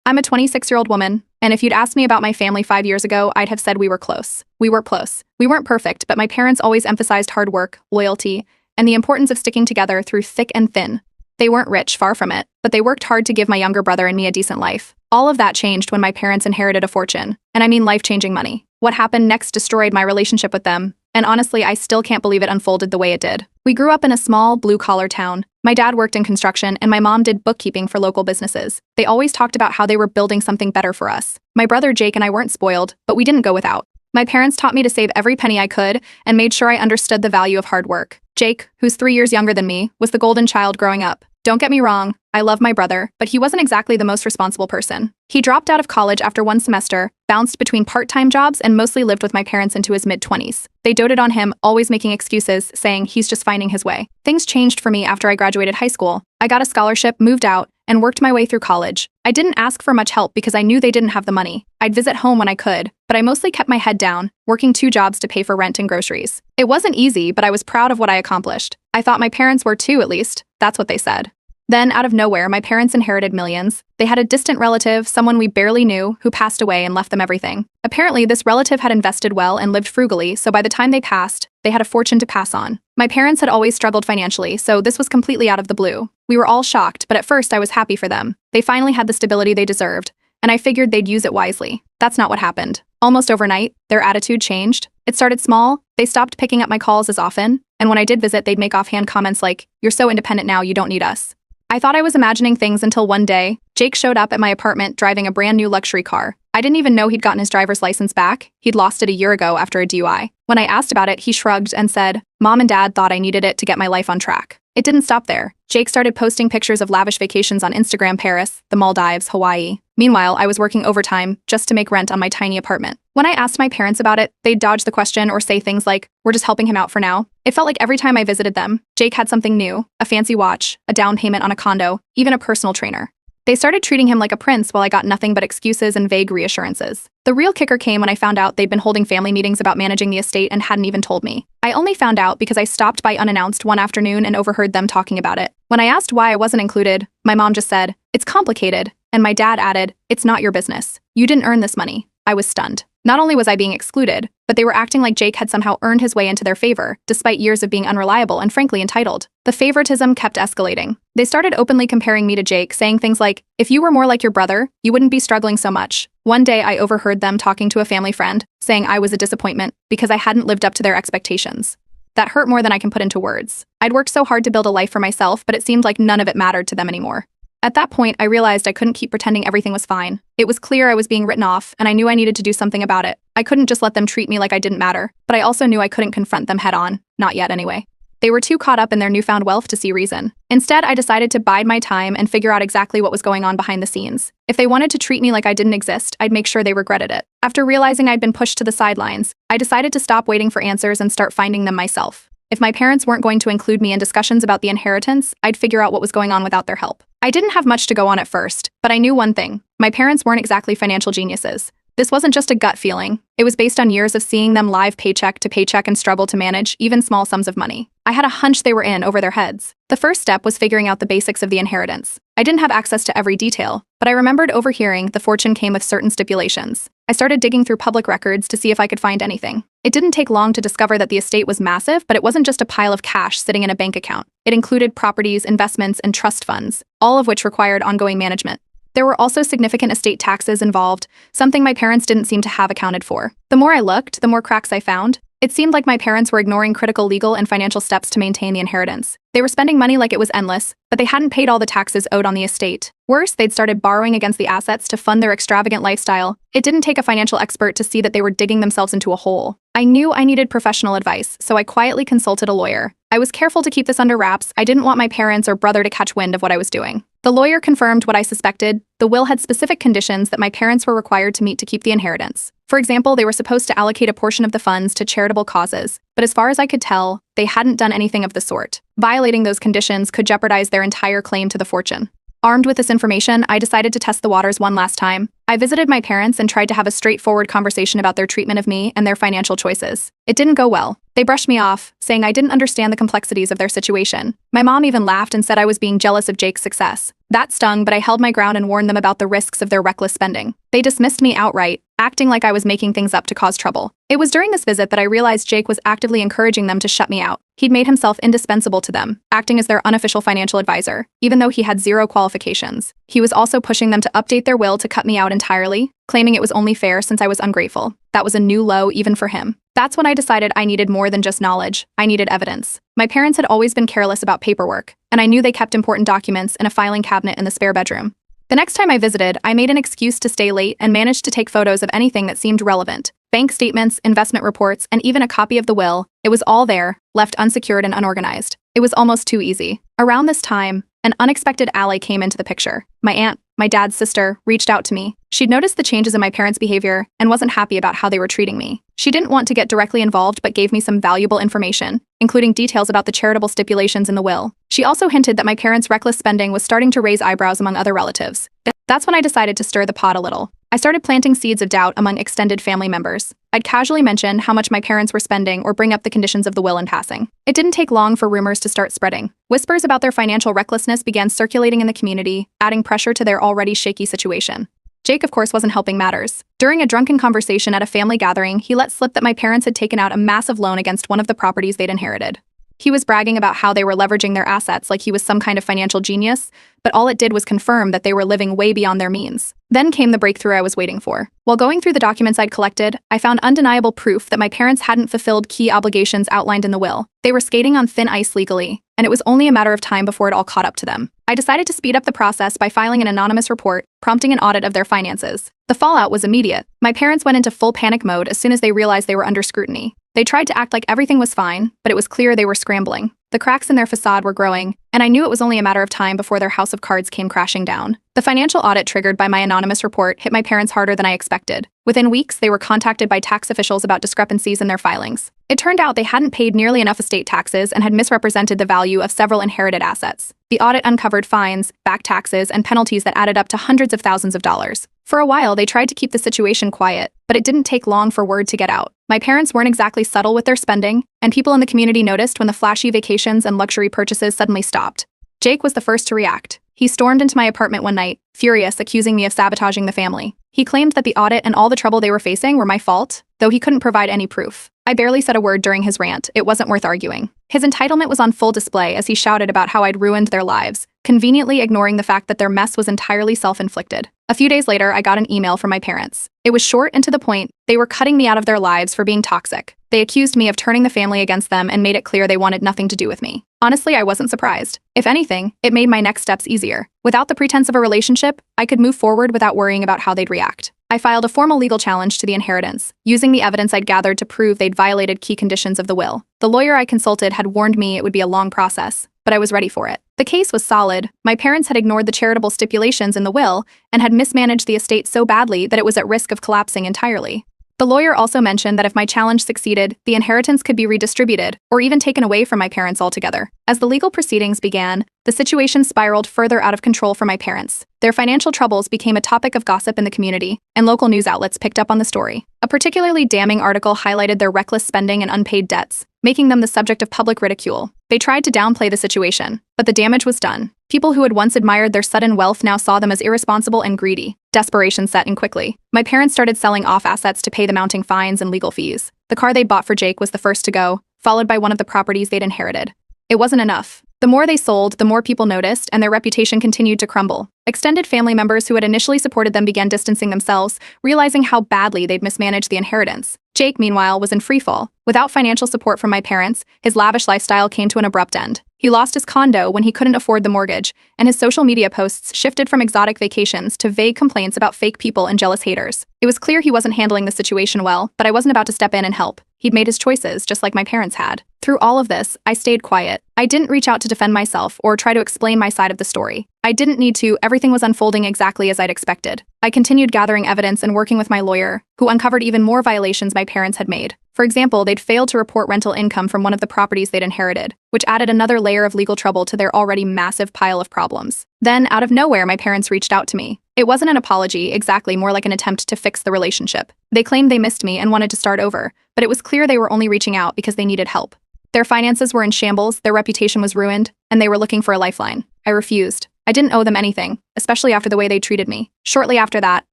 I'm a 26-year-old woman, and if you'd asked me about my family 5 years ago, I'd have said we were close. We were close. We weren't perfect, but my parents always emphasized hard work, loyalty, and the importance of sticking together through thick and thin. They weren't rich, far from it, but they worked hard to give my younger brother and me a decent life. All of that changed when my parents inherited a fortune, and I mean life-changing money. What happened next destroyed my relationship with them, and honestly, I still can't believe it unfolded the way it did. We grew up in a small, blue-collar town. My dad worked in construction, and my mom did bookkeeping for local businesses. They always talked about how they were building something better for us. My brother Jake and I weren't spoiled, but we didn't go without. My parents taught me to save every penny I could and made sure I understood the value of hard work. Jake, who's 3 years younger than me, was the golden child growing up. Don't get me wrong, I love my brother, but he wasn't exactly the most responsible person. He dropped out of college after one semester, bounced between part-time jobs, and mostly lived with my parents into his mid-20s. They doted on him, always making excuses, saying he's just finding his way. Things changed for me after I graduated high school. I got a scholarship, moved out, and worked my way through college. I didn't ask for much help because I knew they didn't have the money. I'd visit home when I could, but I mostly kept my head down, working 2 jobs to pay for rent and groceries. It wasn't easy, but I was proud of what I accomplished. I thought my parents were too, at least. That's what they said. Then, out of nowhere, my parents inherited millions. They had a distant relative, someone we barely knew, who passed away and left them everything. Apparently, this relative had invested well and lived frugally, so by the time they passed, they had a fortune to pass on. My parents had always struggled financially, so this was completely out of the blue. We were all shocked, but at first I was happy for them. They finally had the stability they deserved, and I figured they'd use it wisely. That's not what happened. Almost overnight, their attitude changed. It started small. They stopped picking up my calls as often, and when I did visit, they'd make offhand comments like, "You're so independent now, you don't need us." I thought I was imagining things until one day, Jake showed up at my apartment driving a brand new luxury car. I didn't even know he'd gotten his driver's license back. He'd lost it a year ago after a DUI. When I asked about it, he shrugged and said, "Mom and Dad thought I needed it to get my life on track." It didn't stop there. Jake started posting pictures of lavish vacations on Instagram: Paris, the Maldives, Hawaii. Meanwhile, I was working overtime just to make rent on my tiny apartment. When I asked my parents about it, they'd dodge the question or say things like, "We're just helping him out for now." It felt like every time I visited them, Jake had something new: a fancy watch, a down payment on a condo, even a personal trainer. They started treating him like a prince while I got nothing but excuses and vague reassurances. The real kicker came when I found out they'd been holding family meetings about managing the estate and hadn't even told me. I only found out because I stopped by unannounced one afternoon and overheard them talking about it. When I asked why I wasn't included, my mom just said, "It's complicated," and my dad added, "It's not your business. You didn't earn this money." I was stunned. Not only was I being excluded, but they were acting like Jake had somehow earned his way into their favor, despite years of being unreliable and frankly entitled. The favoritism kept escalating. They started openly comparing me to Jake, saying things like, "If you were more like your brother, you wouldn't be struggling so much." One day I overheard them talking to a family friend, saying I was a disappointment because I hadn't lived up to their expectations. That hurt more than I can put into words. I'd worked so hard to build a life for myself, but it seemed like none of it mattered to them anymore. At that point, I realized I couldn't keep pretending everything was fine. It was clear I was being written off, and I knew I needed to do something about it. I couldn't just let them treat me like I didn't matter, but I also knew I couldn't confront them head on. Not yet, anyway. They were too caught up in their newfound wealth to see reason. Instead, I decided to bide my time and figure out exactly what was going on behind the scenes. If they wanted to treat me like I didn't exist, I'd make sure they regretted it. After realizing I'd been pushed to the sidelines, I decided to stop waiting for answers and start finding them myself. If my parents weren't going to include me in discussions about the inheritance, I'd figure out what was going on without their help. I didn't have much to go on at first, but I knew one thing. My parents weren't exactly financial geniuses. This wasn't just a gut feeling. It was based on years of seeing them live paycheck to paycheck and struggle to manage even small sums of money. I had a hunch they were in over their heads. The first step was figuring out the basics of the inheritance. I didn't have access to every detail, but I remembered overhearing the fortune came with certain stipulations. I started digging through public records to see if I could find anything. It didn't take long to discover that the estate was massive, but it wasn't just a pile of cash sitting in a bank account. It included properties, investments, and trust funds, all of which required ongoing management. There were also significant estate taxes involved, something my parents didn't seem to have accounted for. The more I looked, the more cracks I found. It seemed like my parents were ignoring critical legal and financial steps to maintain the inheritance. They were spending money like it was endless, but they hadn't paid all the taxes owed on the estate. Worse, they'd started borrowing against the assets to fund their extravagant lifestyle. It didn't take a financial expert to see that they were digging themselves into a hole. I knew I needed professional advice, so I quietly consulted a lawyer. I was careful to keep this under wraps. I didn't want my parents or brother to catch wind of what I was doing. The lawyer confirmed what I suspected. The will had specific conditions that my parents were required to meet to keep the inheritance. For example, they were supposed to allocate a portion of the funds to charitable causes, but as far as I could tell, they hadn't done anything of the sort. Violating those conditions could jeopardize their entire claim to the fortune. Armed with this information, I decided to test the waters one last time. I visited my parents and tried to have a straightforward conversation about their treatment of me and their financial choices. It didn't go well. They brushed me off, saying I didn't understand the complexities of their situation. My mom even laughed and said I was being jealous of Jake's success. That stung, but I held my ground and warned them about the risks of their reckless spending. They dismissed me outright, acting like I was making things up to cause trouble. It was during this visit that I realized Jake was actively encouraging them to shut me out. He'd made himself indispensable to them, acting as their unofficial financial advisor, even though he had zero qualifications. He was also pushing them to update their will to cut me out entirely, claiming it was only fair since I was ungrateful. That was a new low even for him. That's when I decided I needed more than just knowledge. I needed evidence. My parents had always been careless about paperwork, and I knew they kept important documents in a filing cabinet in the spare bedroom. The next time I visited, I made an excuse to stay late and managed to take photos of anything that seemed relevant. Bank statements, investment reports, and even a copy of the will. It was all there, left unsecured and unorganized. It was almost too easy. Around this time, an unexpected ally came into the picture. My aunt, my dad's sister, reached out to me. She'd noticed the changes in my parents' behavior and wasn't happy about how they were treating me. She didn't want to get directly involved but gave me some valuable information, including details about the charitable stipulations in the will. She also hinted that my parents' reckless spending was starting to raise eyebrows among other relatives. That's when I decided to stir the pot a little. I started planting seeds of doubt among extended family members. I'd casually mention how much my parents were spending or bring up the conditions of the will in passing. It didn't take long for rumors to start spreading. Whispers about their financial recklessness began circulating in the community, adding pressure to their already shaky situation. Jake, of course, wasn't helping matters. During a drunken conversation at a family gathering, he let slip that my parents had taken out a massive loan against one of the properties they'd inherited. He was bragging about how they were leveraging their assets like he was some kind of financial genius, but all it did was confirm that they were living way beyond their means. Then came the breakthrough I was waiting for. While going through the documents I'd collected, I found undeniable proof that my parents hadn't fulfilled key obligations outlined in the will. They were skating on thin ice legally, and it was only a matter of time before it all caught up to them. I decided to speed up the process by filing an anonymous report, prompting an audit of their finances. The fallout was immediate. My parents went into full panic mode as soon as they realized they were under scrutiny. They tried to act like everything was fine, but it was clear they were scrambling. The cracks in their facade were growing, and I knew it was only a matter of time before their house of cards came crashing down. The financial audit triggered by my anonymous report hit my parents harder than I expected. Within weeks, they were contacted by tax officials about discrepancies in their filings. It turned out they hadn't paid nearly enough estate taxes and had misrepresented the value of several inherited assets. The audit uncovered fines, back taxes, and penalties that added up to hundreds of thousands of dollars. For a while, they tried to keep the situation quiet, but it didn't take long for word to get out. My parents weren't exactly subtle with their spending, and people in the community noticed when the flashy vacations and luxury purchases suddenly stopped. Jake was the first to react. He stormed into my apartment one night, furious, accusing me of sabotaging the family. He claimed that the audit and all the trouble they were facing were my fault, though he couldn't provide any proof. I barely said a word during his rant. It wasn't worth arguing. His entitlement was on full display as he shouted about how I'd ruined their lives, conveniently ignoring the fact that their mess was entirely self-inflicted. A few days later, I got an email from my parents. It was short and to the point. They were cutting me out of their lives for being toxic. They accused me of turning the family against them and made it clear they wanted nothing to do with me. Honestly, I wasn't surprised. If anything, it made my next steps easier. Without the pretense of a relationship, I could move forward without worrying about how they'd react. I filed a formal legal challenge to the inheritance, using the evidence I'd gathered to prove they'd violated key conditions of the will. The lawyer I consulted had warned me it would be a long process, but I was ready for it. The case was solid. My parents had ignored the charitable stipulations in the will and had mismanaged the estate so badly that it was at risk of collapsing entirely. The lawyer also mentioned that if my challenge succeeded, the inheritance could be redistributed, or even taken away from my parents altogether. As the legal proceedings began, the situation spiraled further out of control for my parents. Their financial troubles became a topic of gossip in the community, and local news outlets picked up on the story. A particularly damning article highlighted their reckless spending and unpaid debts, making them the subject of public ridicule. They tried to downplay the situation, but the damage was done. People who had once admired their sudden wealth now saw them as irresponsible and greedy. Desperation set in quickly. My parents started selling off assets to pay the mounting fines and legal fees. The car they'd bought for Jake was the first to go, followed by one of the properties they'd inherited. It wasn't enough. The more they sold, the more people noticed, and their reputation continued to crumble. Extended family members who had initially supported them began distancing themselves, realizing how badly they'd mismanaged the inheritance. Jake, meanwhile, was in freefall. Without financial support from my parents, his lavish lifestyle came to an abrupt end. He lost his condo when he couldn't afford the mortgage, and his social media posts shifted from exotic vacations to vague complaints about fake people and jealous haters. It was clear he wasn't handling the situation well, but I wasn't about to step in and help. He'd made his choices, just like my parents had. Through all of this, I stayed quiet. I didn't reach out to defend myself or try to explain my side of the story. I didn't need to. Everything was unfolding exactly as I'd expected. I continued gathering evidence and working with my lawyer, who uncovered even more violations my parents had made. For example, they'd failed to report rental income from one of the properties they'd inherited, which added another layer of legal trouble to their already massive pile of problems. Then, out of nowhere, my parents reached out to me. It wasn't an apology, exactly, more like an attempt to fix the relationship. They claimed they missed me and wanted to start over, but it was clear they were only reaching out because they needed help. Their finances were in shambles, their reputation was ruined, and they were looking for a lifeline. I refused. I didn't owe them anything, especially after the way they treated me. Shortly after that,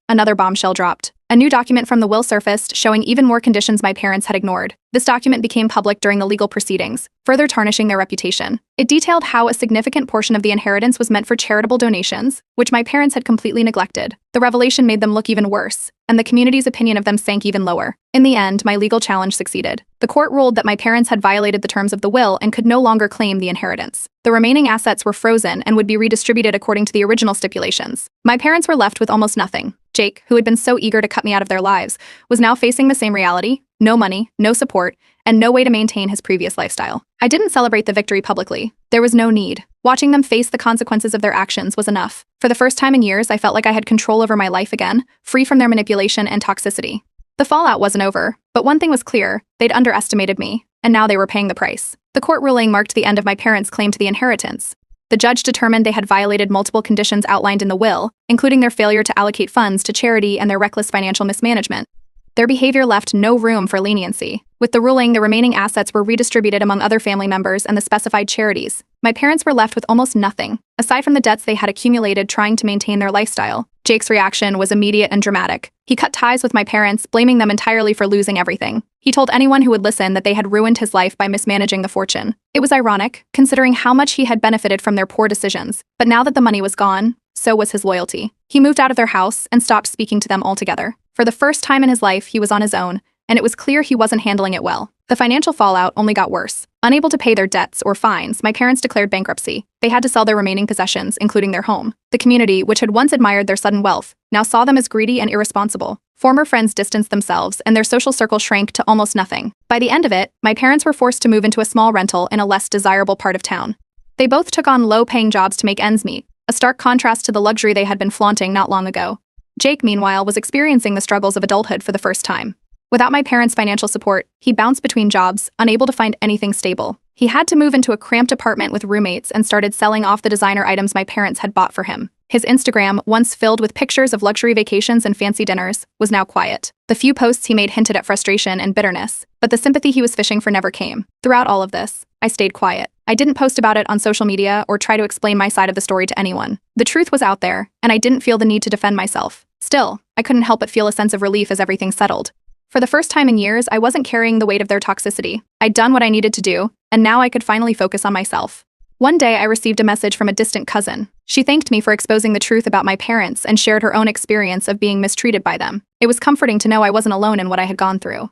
another bombshell dropped. A new document from the will surfaced, showing even more conditions my parents had ignored. This document became public during the legal proceedings, further tarnishing their reputation. It detailed how a significant portion of the inheritance was meant for charitable donations, which my parents had completely neglected. The revelation made them look even worse, and the community's opinion of them sank even lower. In the end, my legal challenge succeeded. The court ruled that my parents had violated the terms of the will and could no longer claim the inheritance. The remaining assets were frozen and would be redistributed according to the original stipulations. My parents were left with almost nothing. Jake, who had been so eager to cut me out of their lives, was now facing the same reality: no money, no support, and no way to maintain his previous lifestyle. I didn't celebrate the victory publicly. There was no need. Watching them face the consequences of their actions was enough. For the first time in years, I felt like I had control over my life again, free from their manipulation and toxicity. The fallout wasn't over, but one thing was clear: they'd underestimated me, and now they were paying the price. The court ruling marked the end of my parents' claim to the inheritance. The judge determined they had violated multiple conditions outlined in the will, including their failure to allocate funds to charity and their reckless financial mismanagement. Their behavior left no room for leniency. With the ruling, the remaining assets were redistributed among other family members and the specified charities. My parents were left with almost nothing, aside from the debts they had accumulated trying to maintain their lifestyle. Jake's reaction was immediate and dramatic. He cut ties with my parents, blaming them entirely for losing everything. He told anyone who would listen that they had ruined his life by mismanaging the fortune. It was ironic, considering how much he had benefited from their poor decisions. But now that the money was gone, so was his loyalty. He moved out of their house and stopped speaking to them altogether. For the first time in his life, he was on his own, and it was clear he wasn't handling it well. The financial fallout only got worse. Unable to pay their debts or fines, my parents declared bankruptcy. They had to sell their remaining possessions, including their home. The community, which had once admired their sudden wealth, now saw them as greedy and irresponsible. Former friends distanced themselves, and their social circle shrank to almost nothing. By the end of it, my parents were forced to move into a small rental in a less desirable part of town. They both took on low-paying jobs to make ends meet, a stark contrast to the luxury they had been flaunting not long ago. Jake, meanwhile, was experiencing the struggles of adulthood for the first time. Without my parents' financial support, he bounced between jobs, unable to find anything stable. He had to move into a cramped apartment with roommates and started selling off the designer items my parents had bought for him. His Instagram, once filled with pictures of luxury vacations and fancy dinners, was now quiet. The few posts he made hinted at frustration and bitterness, but the sympathy he was fishing for never came. Throughout all of this, I stayed quiet. I didn't post about it on social media or try to explain my side of the story to anyone. The truth was out there, and I didn't feel the need to defend myself. Still, I couldn't help but feel a sense of relief as everything settled. For the first time in years, I wasn't carrying the weight of their toxicity. I'd done what I needed to do, and now I could finally focus on myself. One day, I received a message from a distant cousin. She thanked me for exposing the truth about my parents and shared her own experience of being mistreated by them. It was comforting to know I wasn't alone in what I had gone through.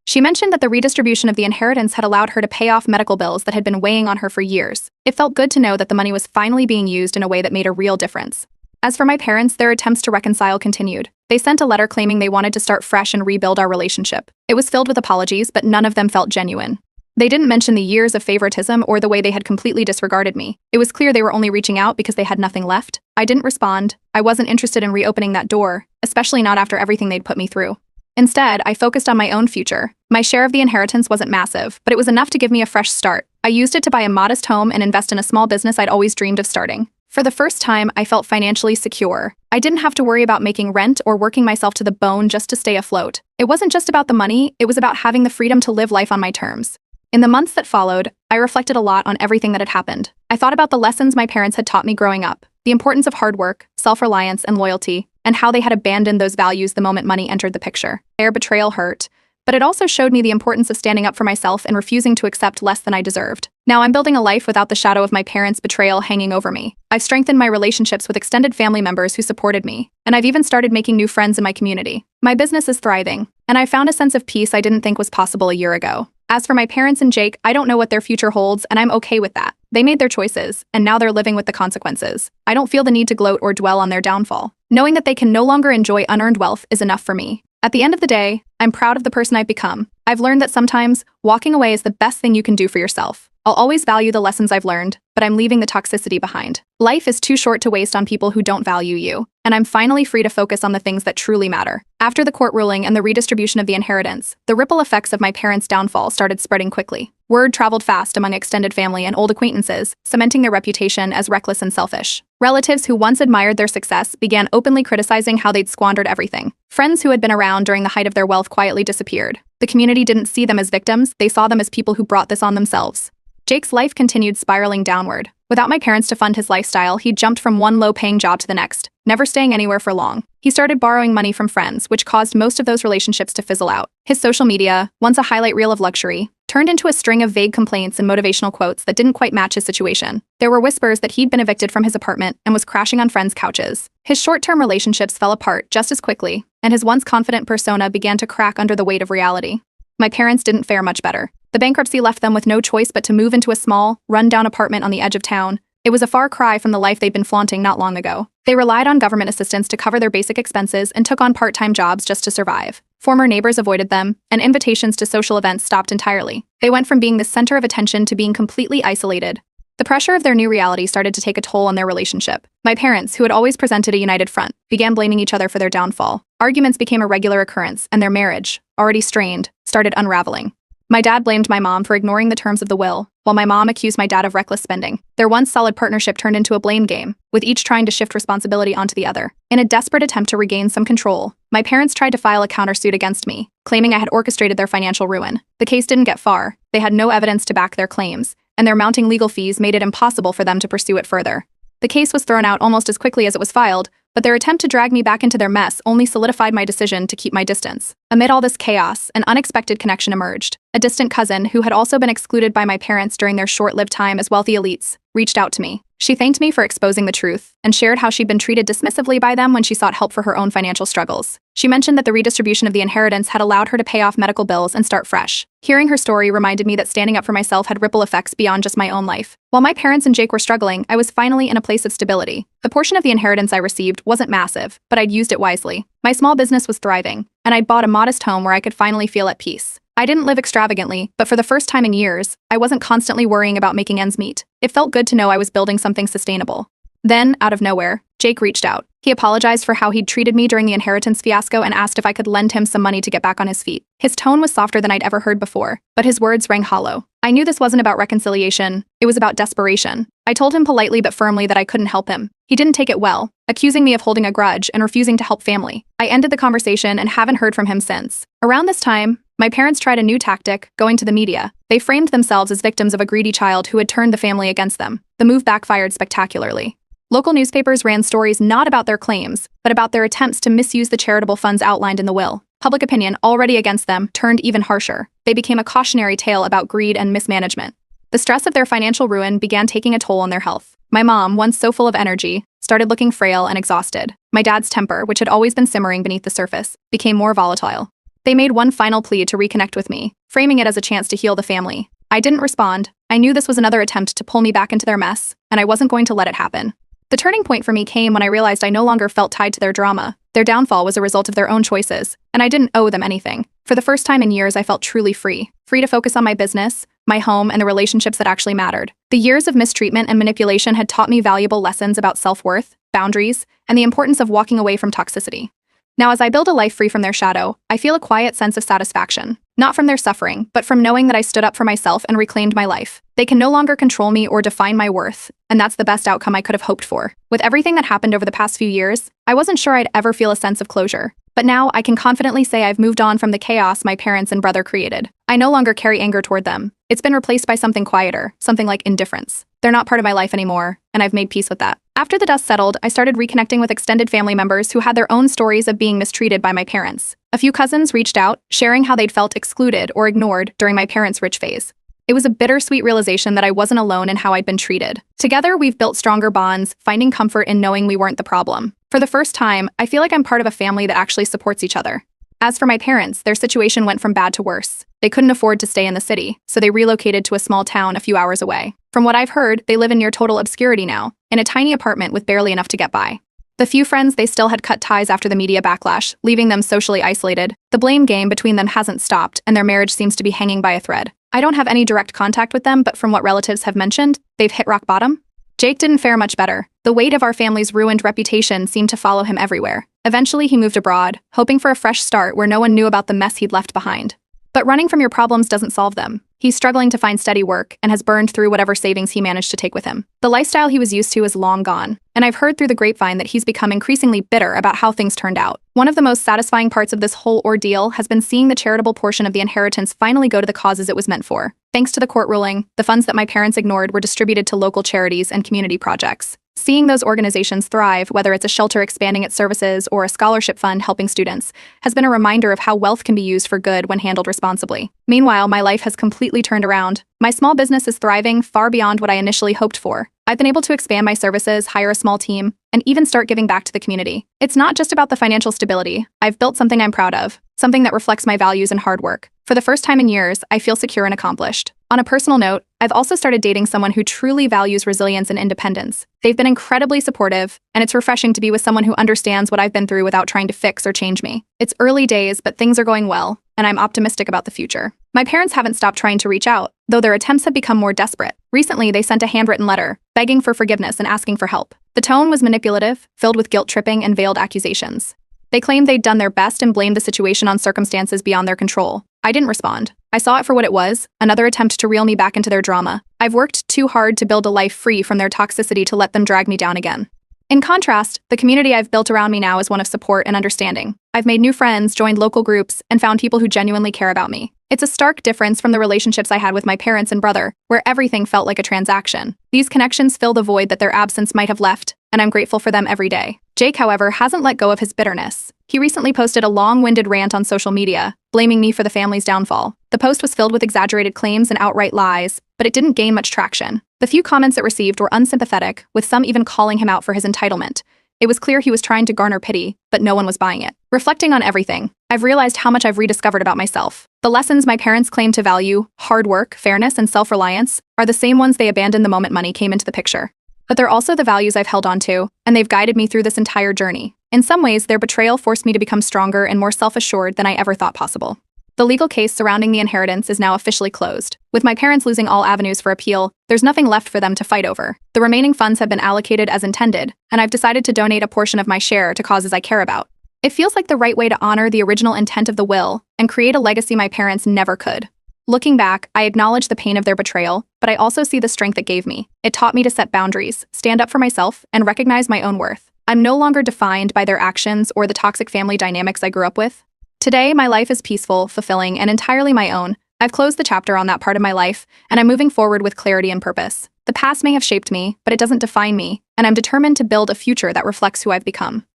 She mentioned that the redistribution of the inheritance had allowed her to pay off medical bills that had been weighing on her for years. It felt good to know that the money was finally being used in a way that made a real difference. As for my parents, their attempts to reconcile continued. They sent a letter claiming they wanted to start fresh and rebuild our relationship. It was filled with apologies, but none of them felt genuine. They didn't mention the years of favoritism or the way they had completely disregarded me. It was clear they were only reaching out because they had nothing left. I didn't respond. I wasn't interested in reopening that door, especially not after everything they'd put me through. Instead, I focused on my own future. My share of the inheritance wasn't massive, but it was enough to give me a fresh start. I used it to buy a modest home and invest in a small business I'd always dreamed of starting. For the first time, I felt financially secure. I didn't have to worry about making rent or working myself to the bone just to stay afloat. It wasn't just about the money, it was about having the freedom to live life on my terms. In the months that followed, I reflected a lot on everything that had happened. I thought about the lessons my parents had taught me growing up, the importance of hard work, self-reliance, and loyalty, and how they had abandoned those values the moment money entered the picture. Their betrayal hurt, but it also showed me the importance of standing up for myself and refusing to accept less than I deserved. Now I'm building a life without the shadow of my parents' betrayal hanging over me. I've strengthened my relationships with extended family members who supported me, and I've even started making new friends in my community. My business is thriving, and I found a sense of peace I didn't think was possible a year ago. As for my parents and Jake, I don't know what their future holds, and I'm okay with that. They made their choices, and now they're living with the consequences. I don't feel the need to gloat or dwell on their downfall. Knowing that they can no longer enjoy unearned wealth is enough for me. At the end of the day, I'm proud of the person I've become. I've learned that sometimes walking away is the best thing you can do for yourself. I'll always value the lessons I've learned, but I'm leaving the toxicity behind. Life is too short to waste on people who don't value you, and I'm finally free to focus on the things that truly matter. After the court ruling and the redistribution of the inheritance, the ripple effects of my parents' downfall started spreading quickly. Word traveled fast among extended family and old acquaintances, cementing their reputation as reckless and selfish. Relatives who once admired their success began openly criticizing how they'd squandered everything. Friends who had been around during the height of their wealth quietly disappeared. The community didn't see them as victims, they saw them as people who brought this on themselves. Jake's life continued spiraling downward. Without my parents to fund his lifestyle, he jumped from one low-paying job to the next, never staying anywhere for long. He started borrowing money from friends, which caused most of those relationships to fizzle out. His social media, once a highlight reel of luxury, turned into a string of vague complaints and motivational quotes that didn't quite match his situation. There were whispers that he'd been evicted from his apartment and was crashing on friends' couches. His short-term relationships fell apart just as quickly, and his once confident persona began to crack under the weight of reality. My parents didn't fare much better. The bankruptcy left them with no choice but to move into a small, run-down apartment on the edge of town. It was a far cry from the life they'd been flaunting not long ago. They relied on government assistance to cover their basic expenses and took on part-time jobs just to survive. Former neighbors avoided them, and invitations to social events stopped entirely. They went from being the center of attention to being completely isolated. The pressure of their new reality started to take a toll on their relationship. My parents, who had always presented a united front, began blaming each other for their downfall. Arguments became a regular occurrence, and their marriage, already strained, started unraveling. My dad blamed my mom for ignoring the terms of the will, while my mom accused my dad of reckless spending. Their once solid partnership turned into a blame game, with each trying to shift responsibility onto the other. In a desperate attempt to regain some control, my parents tried to file a countersuit against me, claiming I had orchestrated their financial ruin. The case didn't get far. They had no evidence to back their claims, and their mounting legal fees made it impossible for them to pursue it further. The case was thrown out almost as quickly as it was filed, but their attempt to drag me back into their mess only solidified my decision to keep my distance. Amid all this chaos, an unexpected connection emerged. A distant cousin, who had also been excluded by my parents during their short-lived time as wealthy elites, reached out to me. She thanked me for exposing the truth, and shared how she'd been treated dismissively by them when she sought help for her own financial struggles. She mentioned that the redistribution of the inheritance had allowed her to pay off medical bills and start fresh. Hearing her story reminded me that standing up for myself had ripple effects beyond just my own life. While my parents and Jake were struggling, I was finally in a place of stability. The portion of the inheritance I received wasn't massive, but I'd used it wisely. My small business was thriving, and I'd bought a modest home where I could finally feel at peace. I didn't live extravagantly, but for the first time in years, I wasn't constantly worrying about making ends meet. It felt good to know I was building something sustainable. Then, out of nowhere, Jake reached out. He apologized for how he'd treated me during the inheritance fiasco and asked if I could lend him some money to get back on his feet. His tone was softer than I'd ever heard before, but his words rang hollow. I knew this wasn't about reconciliation, it was about desperation. I told him politely but firmly that I couldn't help him. He didn't take it well, accusing me of holding a grudge and refusing to help family. I ended the conversation and haven't heard from him since. Around this time, my parents tried a new tactic, going to the media. They framed themselves as victims of a greedy child who had turned the family against them. The move backfired spectacularly. Local newspapers ran stories not about their claims, but about their attempts to misuse the charitable funds outlined in the will. Public opinion, already against them, turned even harsher. They became a cautionary tale about greed and mismanagement. The stress of their financial ruin began taking a toll on their health. My mom, once so full of energy, started looking frail and exhausted. My dad's temper, which had always been simmering beneath the surface, became more volatile. They made one final plea to reconnect with me, framing it as a chance to heal the family. I didn't respond. I knew this was another attempt to pull me back into their mess, and I wasn't going to let it happen. The turning point for me came when I realized I no longer felt tied to their drama. Their downfall was a result of their own choices, and I didn't owe them anything. For the first time in years, I felt truly free to focus on my business, my home, and the relationships that actually mattered. The years of mistreatment and manipulation had taught me valuable lessons about self-worth, boundaries, and the importance of walking away from toxicity. Now, as I build a life free from their shadow, I feel a quiet sense of satisfaction, not from their suffering, but from knowing that I stood up for myself and reclaimed my life. They can no longer control me or define my worth, and that's the best outcome I could have hoped for. With everything that happened over the past few years, I wasn't sure I'd ever feel a sense of closure. But now I can confidently say I've moved on from the chaos my parents and brother created. I no longer carry anger toward them. It's been replaced by something quieter, something like indifference. They're not part of my life anymore, and I've made peace with that. After the dust settled, I started reconnecting with extended family members who had their own stories of being mistreated by my parents. A few cousins reached out, sharing how they'd felt excluded or ignored during my parents' rich phase. It was a bittersweet realization that I wasn't alone in how I'd been treated. Together, we've built stronger bonds, finding comfort in knowing we weren't the problem. For the first time, I feel like I'm part of a family that actually supports each other. As for my parents, their situation went from bad to worse. They couldn't afford to stay in the city, so they relocated to a small town a few hours away. From what I've heard, they live in near total obscurity now, in a tiny apartment with barely enough to get by. The few friends they still had cut ties after the media backlash, leaving them socially isolated. The blame game between them hasn't stopped, and their marriage seems to be hanging by a thread. I don't have any direct contact with them, but from what relatives have mentioned, they've hit rock bottom. Jake didn't fare much better. The weight of our family's ruined reputation seemed to follow him everywhere. Eventually, he moved abroad, hoping for a fresh start where no one knew about the mess he'd left behind. But running from your problems doesn't solve them. He's struggling to find steady work and has burned through whatever savings he managed to take with him. The lifestyle he was used to is long gone, and I've heard through the grapevine that he's become increasingly bitter about how things turned out. One of the most satisfying parts of this whole ordeal has been seeing the charitable portion of the inheritance finally go to the causes it was meant for. Thanks to the court ruling, the funds that my parents ignored were distributed to local charities and community projects. Seeing those organizations thrive, whether it's a shelter expanding its services or a scholarship fund helping students, has been a reminder of how wealth can be used for good when handled responsibly. Meanwhile, my life has completely turned around. My small business is thriving far beyond what I initially hoped for. I've been able to expand my services, hire a small team, and even start giving back to the community. It's not just about the financial stability. I've built something I'm proud of, something that reflects my values and hard work. For the first time in years, I feel secure and accomplished. On a personal note, I've also started dating someone who truly values resilience and independence. They've been incredibly supportive, and it's refreshing to be with someone who understands what I've been through without trying to fix or change me. It's early days, but things are going well, and I'm optimistic about the future. My parents haven't stopped trying to reach out, though their attempts have become more desperate. Recently, they sent a handwritten letter, begging for forgiveness and asking for help. The tone was manipulative, filled with guilt-tripping and veiled accusations. They claimed they'd done their best and blamed the situation on circumstances beyond their control. I didn't respond. I saw it for what it was, another attempt to reel me back into their drama. I've worked too hard to build a life free from their toxicity to let them drag me down again. In contrast, the community I've built around me now is one of support and understanding. I've made new friends, joined local groups, and found people who genuinely care about me. It's a stark difference from the relationships I had with my parents and brother, where everything felt like a transaction. These connections fill the void that their absence might have left, and I'm grateful for them every day. Jake, however, hasn't let go of his bitterness. He recently posted a long-winded rant on social media, blaming me for the family's downfall. The post was filled with exaggerated claims and outright lies, but it didn't gain much traction. The few comments it received were unsympathetic, with some even calling him out for his entitlement. It was clear he was trying to garner pity, but no one was buying it. Reflecting on everything, I've realized how much I've rediscovered about myself. The lessons my parents claimed to value, hard work, fairness, and self-reliance, are the same ones they abandoned the moment money came into the picture. But they're also the values I've held on to, and they've guided me through this entire journey. In some ways, their betrayal forced me to become stronger and more self-assured than I ever thought possible. The legal case surrounding the inheritance is now officially closed. With my parents losing all avenues for appeal, there's nothing left for them to fight over. The remaining funds have been allocated as intended, and I've decided to donate a portion of my share to causes I care about. It feels like the right way to honor the original intent of the will and create a legacy my parents never could. Looking back, I acknowledge the pain of their betrayal, but I also see the strength it gave me. It taught me to set boundaries, stand up for myself, and recognize my own worth. I'm no longer defined by their actions or the toxic family dynamics I grew up with. Today, my life is peaceful, fulfilling, and entirely my own. I've closed the chapter on that part of my life, and I'm moving forward with clarity and purpose. The past may have shaped me, but it doesn't define me, and I'm determined to build a future that reflects who I've become.